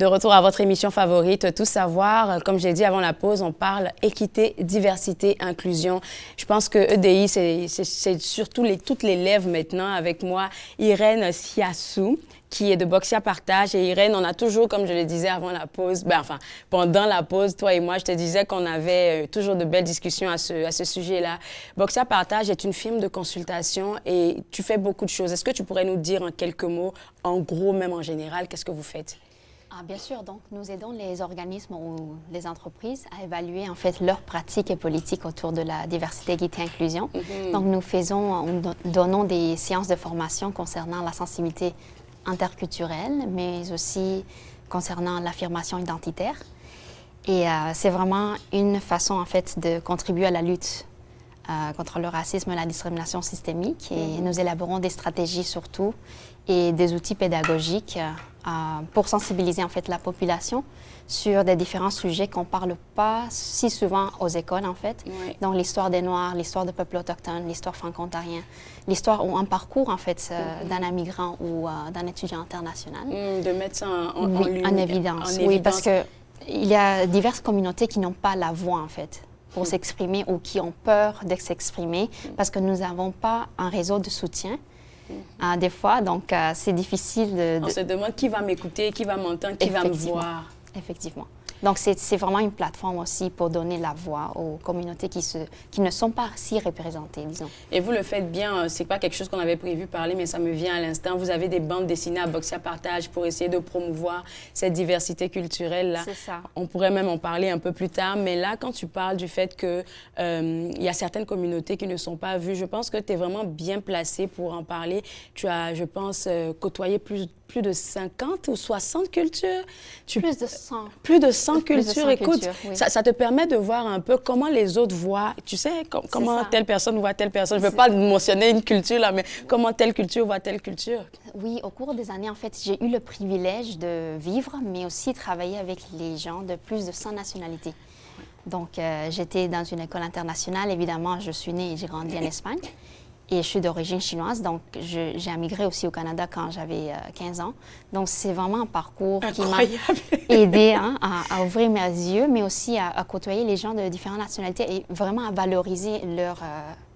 De retour à votre émission favorite, Tout savoir. Comme j'ai dit avant la pause, on parle équité, diversité, inclusion. Je pense que EDI, c'est surtout toutes les lèvres maintenant. Avec moi, Irène Siassou, qui est de Boxia Partage. Et Irène, on a toujours, comme je le disais avant la pause, pendant la pause, toi et moi, je te disais qu'on avait toujours de belles discussions à ce sujet-là. Boxia Partage est une firme de consultation et tu fais beaucoup de choses. Est-ce que tu pourrais nous dire en quelques mots, en gros, même en général, qu'est-ce que vous faites? Bien sûr, donc nous aidons les organismes ou les entreprises à évaluer en fait leurs pratiques et politiques autour de la diversité, équité et inclusion. Donc nous donnons des séances de formation concernant la sensibilité interculturelle, mais aussi concernant l'affirmation identitaire. Et c'est vraiment une façon en fait de contribuer à la lutte contre le racisme et la discrimination systémique. Et nous élaborons des stratégies surtout et des outils pédagogiques pour sensibiliser en fait la population sur des différents sujets qu'on ne parle pas si souvent aux écoles en fait. Oui. Donc l'histoire des Noirs, l'histoire des peuples autochtones, l'histoire franco-ontarienne, l'histoire ou un parcours en fait d'un immigrant ou d'un étudiant international. De mettre ça en évidence. Oui, parce que il y a diverses communautés qui n'ont pas la voix en fait pour s'exprimer ou qui ont peur de s'exprimer parce que nous n'avons pas un réseau de soutien. Des fois, donc c'est difficile de... On se demande qui va m'écouter, qui va m'entendre, qui va me voir. Effectivement. Donc, c'est vraiment une plateforme aussi pour donner la voix aux communautés qui ne sont pas si représentées, disons. Et vous le faites bien, c'est pas quelque chose qu'on avait prévu parler, mais ça me vient à l'instant. Vous avez des bandes dessinées à Boxia Partage pour essayer de promouvoir cette diversité culturelle-là. C'est ça. On pourrait même en parler un peu plus tard, mais là, quand tu parles du fait qu'il y a certaines communautés qui ne sont pas vues, je pense que tu es vraiment bien placée pour en parler. Tu as, je pense, côtoyé plus de 50 ou 60 cultures. Plus de 100. Plus de 100 cultures. Écoute, oui. ça te permet de voir un peu comment les autres voient. Tu sais, comment telle personne voit telle personne. Je ne veux pas mentionner une culture, là, mais comment telle culture voit telle culture. Oui, au cours des années, en fait, j'ai eu le privilège de vivre, mais aussi travailler avec les gens de plus de 100 nationalités. Donc, j'étais dans une école internationale. Évidemment, je suis née et j'ai grandi en Espagne. Et je suis d'origine chinoise, donc j'ai immigré aussi au Canada quand j'avais 15 ans. Donc, c'est vraiment un parcours qui m'a aidé à ouvrir mes yeux, mais aussi à côtoyer les gens de différentes nationalités et vraiment à valoriser leur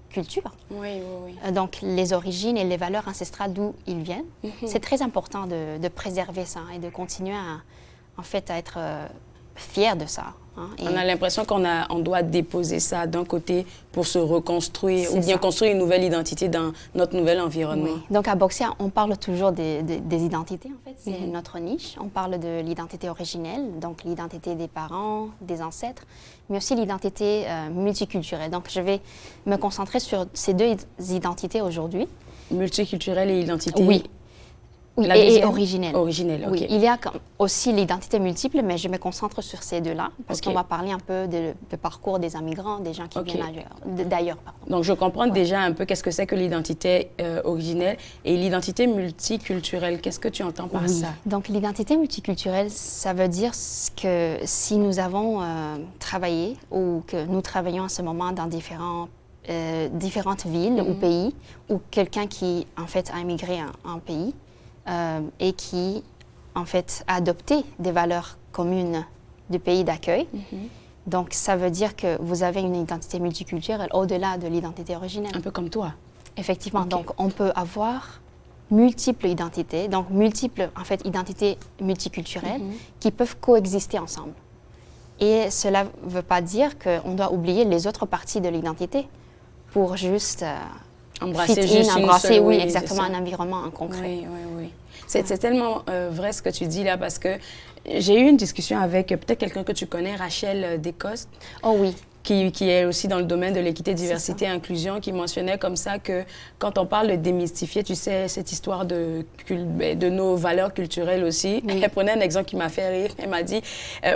culture. Oui, oui, oui. Donc, les origines et les valeurs ancestrales d'où ils viennent. C'est très important de préserver ça et de continuer à être fier de ça. On a l'impression qu'on doit déposer ça d'un côté pour se reconstruire ou bien construire une nouvelle identité dans notre nouvel environnement. Oui. Donc à Boxia, on parle toujours des identités en fait, c'est notre niche. On parle de l'identité originelle, donc l'identité des parents, des ancêtres, mais aussi l'identité multiculturelle. Donc je vais me concentrer sur ces deux identités aujourd'hui. Multiculturelle et identité. Oui. Oui, et originelle. Originelle, ok. Oui, il y a aussi l'identité multiple, mais je me concentre sur ces deux-là, parce qu'on va parler un peu de parcours des immigrants, des gens qui viennent d'ailleurs. Donc, je comprends déjà un peu qu'est-ce que c'est que l'identité originelle et l'identité multiculturelle. Qu'est-ce que tu entends par ça? Donc, l'identité multiculturelle, ça veut dire que si nous avons travaillé ou que nous travaillons en ce moment dans différentes villes ou pays, ou quelqu'un qui, en fait, a immigré en pays, et qui, en fait, a adopté des valeurs communes du pays d'accueil. Donc, ça veut dire que vous avez une identité multiculturelle au-delà de l'identité originelle. Un peu comme toi. Effectivement. Okay. Donc, on peut avoir multiples identités, donc multiples, en fait, identités multiculturelles qui peuvent coexister ensemble. Et cela ne veut pas dire qu'on doit oublier les autres parties de l'identité pour juste... embrasser oui, exactement, un environnement concret. Oui, oui, oui. C'est tellement vrai ce que tu dis là, parce que j'ai eu une discussion avec peut-être quelqu'un que tu connais, Rachel Descostes. Oh oui. Qui est aussi dans le domaine de l'équité, diversité et inclusion, qui mentionnait comme ça que quand on parle de démystifier, tu sais, cette histoire de nos valeurs culturelles aussi, elle prenait un exemple qui m'a fait rire. Elle m'a dit,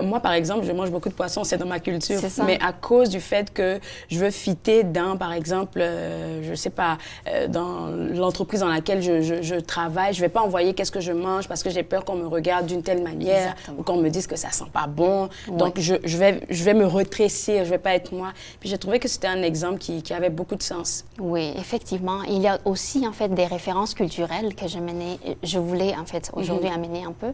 moi par exemple, je mange beaucoup de poissons, c'est dans ma culture, mais à cause du fait que je veux fitter dans, par exemple, je sais pas, dans l'entreprise dans laquelle je travaille, je vais pas envoyer qu'est-ce que je mange parce que j'ai peur qu'on me regarde d'une telle manière ou qu'on me dise que ça sent pas bon. Donc je vais me rétrécir, je vais pas être être moi. Puis j'ai trouvé que c'était un exemple qui avait beaucoup de sens. Oui, effectivement. Il y a aussi, en fait, des références culturelles que je voulais, en fait, aujourd'hui amener un peu,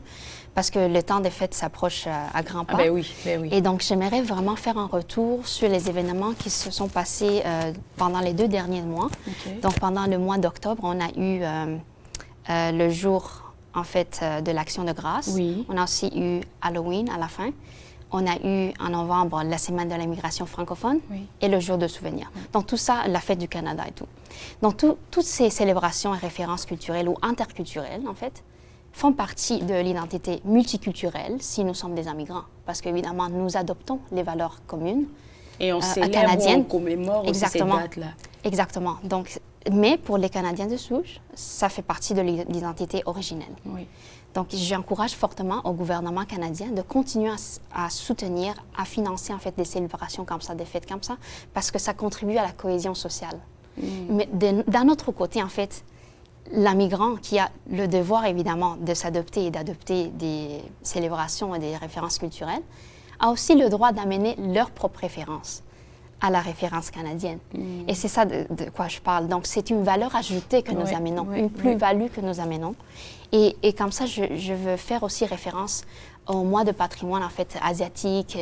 parce que le temps des fêtes s'approche à grands pas. Ah ben oui, ben oui. Et donc, j'aimerais vraiment faire un retour sur les événements qui se sont passés pendant les 2 derniers mois. Okay. Donc, pendant le mois d'octobre, on a eu le jour, en fait, de l'Action de grâce. Oui. On a aussi eu Halloween à la fin. On a eu en novembre la semaine de l'immigration francophone et le jour de souvenir. Donc tout ça, la fête du Canada et tout. Donc toutes ces célébrations et références culturelles ou interculturelles, en fait, font partie de l'identité multiculturelle si nous sommes des immigrants. Parce qu'évidemment, nous adoptons les valeurs communes. Et on célèbre ou on commémore aussi ces dates-là. Exactement. Donc, mais pour les Canadiens de souche, ça fait partie de l'identité originelle. Oui. Donc, j'encourage fortement au gouvernement canadien de continuer à soutenir, à financer en fait des célébrations comme ça, des fêtes comme ça, parce que ça contribue à la cohésion sociale. Mais d'un autre côté, en fait, l'immigrant qui a le devoir évidemment de s'adopter et d'adopter des célébrations et des références culturelles, a aussi le droit d'amener leurs propres références à la référence canadienne. Et c'est ça de quoi je parle. Donc, c'est une valeur ajoutée que nous amenons, une plus-value que nous amenons. Et comme ça, je veux faire aussi référence au mois de patrimoine, en fait, asiatique,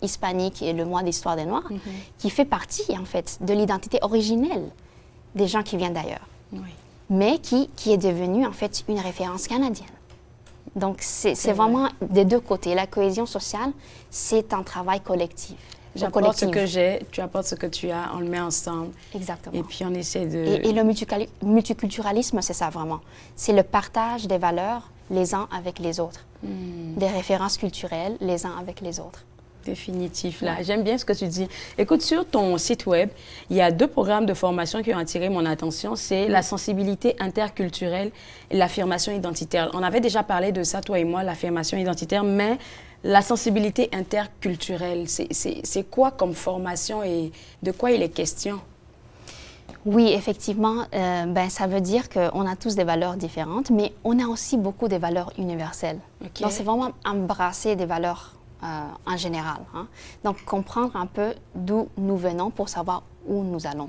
hispanique et le mois d'histoire des Noirs, qui fait partie, en fait, de l'identité originelle des gens qui viennent d'ailleurs, mais qui est devenu, en fait, une référence canadienne. Donc, c'est vraiment des deux côtés. La cohésion sociale, c'est un travail collectif. J'apporte ce que j'ai, tu apportes ce que tu as, on le met ensemble. Exactement. Et puis on essaie de... Et le multiculturalisme, c'est ça vraiment. C'est le partage des valeurs les uns avec les autres. Des références culturelles les uns avec les autres. Définitif, là. J'aime bien ce que tu dis. Écoute, sur ton site web, il y a 2 programmes de formation qui ont attiré mon attention. C'est la sensibilité interculturelle et l'affirmation identitaire. On avait déjà parlé de ça, toi et moi, l'affirmation identitaire, mais la sensibilité interculturelle, c'est quoi comme formation et de quoi il est question? Oui, effectivement, ça veut dire qu'on a tous des valeurs différentes, mais on a aussi beaucoup de valeurs universelles. Okay. Donc, c'est vraiment embrasser des valeurs en général. Hein. Donc, comprendre un peu d'où nous venons pour savoir où nous allons.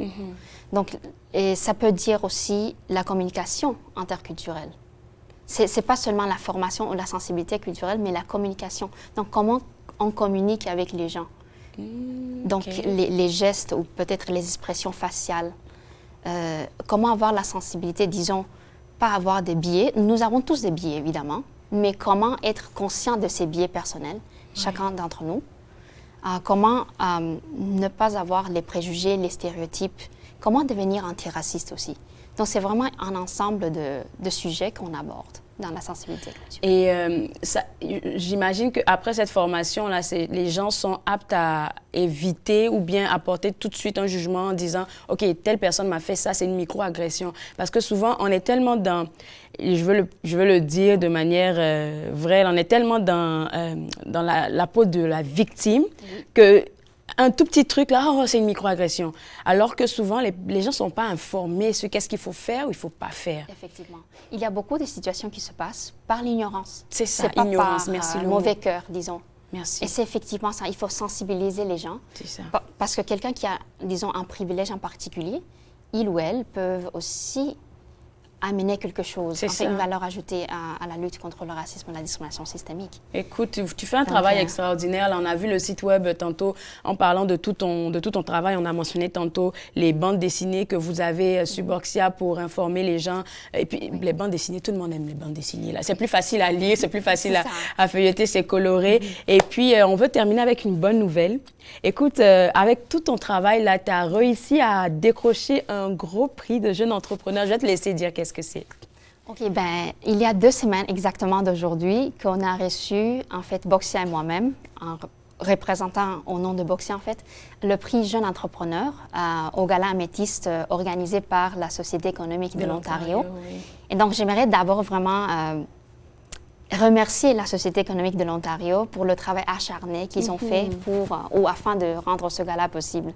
Donc, et ça peut dire aussi la communication interculturelle. C'est pas seulement la formation ou la sensibilité culturelle, mais la communication. Donc, comment on communique avec les gens. Donc, les gestes ou peut-être les expressions faciales. Comment avoir la sensibilité, disons, pas avoir des biais. Nous avons tous des biais, évidemment, mais comment être conscient de ces biais personnels, chacun d'entre nous. Comment ne pas avoir les préjugés, les stéréotypes. Comment devenir antiraciste aussi. Donc, c'est vraiment un ensemble de sujets qu'on aborde dans la sensibilité culturelle. Et j'imagine qu'après cette formation-là, les gens sont aptes à éviter ou bien apporter tout de suite un jugement en disant « OK, telle personne m'a fait ça, c'est une micro-agression ». Parce que souvent, on est tellement dans, je veux le dire de manière vraie, on est tellement dans la peau de la victime que un tout petit truc, là, oh, c'est une microagression. Alors que souvent, les gens ne sont pas informés sur qu'est-ce qu'il faut faire ou il ne faut pas faire. Effectivement. Il y a beaucoup de situations qui se passent par l'ignorance. C'est ça, pas ignorance, par, merci. Le mauvais cœur, disons. Merci. Et c'est effectivement ça. Il faut sensibiliser les gens. C'est ça. Parce que quelqu'un qui a, disons, un privilège en particulier, il ou elle peuvent aussi amener quelque chose, une valeur ajoutée à la lutte contre le racisme et la discrimination systémique. Écoute, tu fais un travail extraordinaire. Là, on a vu le site web tantôt en parlant de tout ton travail. On a mentionné tantôt les bandes dessinées que vous avez sur Boxia pour informer les gens. Et puis, les bandes dessinées, tout le monde aime les bandes dessinées. C'est plus facile à lire, c'est plus facile à feuilleter, c'est coloré. Et puis, on veut terminer avec une bonne nouvelle. Écoute, avec tout ton travail, là, tu as réussi à décrocher un gros prix de jeune entrepreneur. Je vais te laisser dire qu'est-ce que c'est. OK, il y a 2 semaines exactement d'aujourd'hui qu'on a reçu, en fait, Boxia et moi-même, en représentant au nom de Boxia, en fait, le prix Jeune Entrepreneur au Gala Améthyste organisé par la Société économique de l'Ontario. Oui. Et donc, j'aimerais d'abord vraiment remercier la Société économique de l'Ontario pour le travail acharné qu'ils ont fait afin de rendre ce gala possible.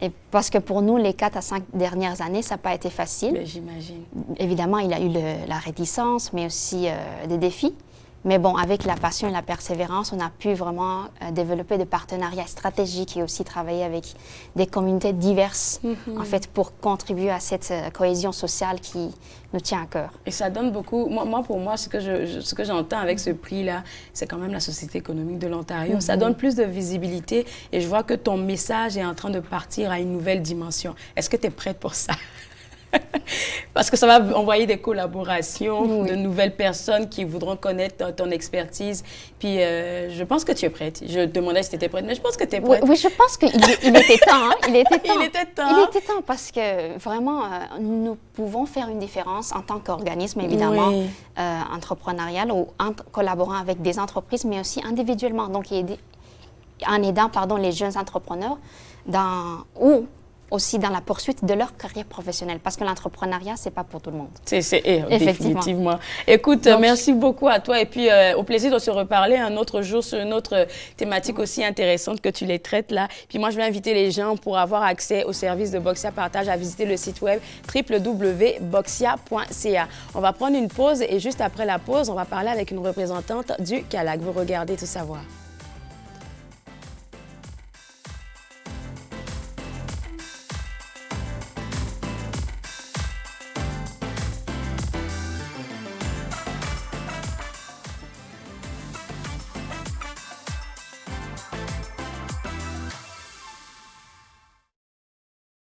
Et parce que pour nous, les 4 à 5 dernières années, ça n'a pas été facile. J'imagine. Évidemment, il y a eu la réticence, mais aussi des défis. Mais bon, avec la passion et la persévérance, on a pu vraiment développer des partenariats stratégiques et aussi travailler avec des communautés diverses, en fait, pour contribuer à cette cohésion sociale qui nous tient à cœur. Et ça donne beaucoup. Pour moi, ce que j'entends avec ce prix-là, c'est quand même la Société économique de l'Ontario. Ça donne plus de visibilité et je vois que ton message est en train de partir à une nouvelle dimension. Est-ce que tu es prête pour ça? Parce que ça va envoyer des collaborations, de nouvelles personnes qui voudront connaître ton expertise. Puis je pense que tu es prête. Je te demandais si tu étais prête, mais je pense que tu es prête. Oui, je pense qu'il était temps. Hein? Il était temps. Il était temps. Il était temps parce que vraiment, nous pouvons faire une différence en tant qu'organisme, évidemment, entrepreneurial ou en collaborant avec des entreprises, mais aussi individuellement. Donc, en aidant les jeunes entrepreneurs ou aussi dans la poursuite de leur carrière professionnelle, parce que l'entrepreneuriat, c'est pas pour tout le monde. Définitivement. Écoute, donc, merci beaucoup à toi et puis au plaisir de se reparler un autre jour sur une autre thématique aussi intéressante que tu les traites là. Puis moi, je vais inviter les gens pour avoir accès au service de Boxia Partage à visiter le site web www.boxia.ca. On va prendre une pause et juste après la pause, on va parler avec une représentante du CALAC. Vous regardez Tout savoir.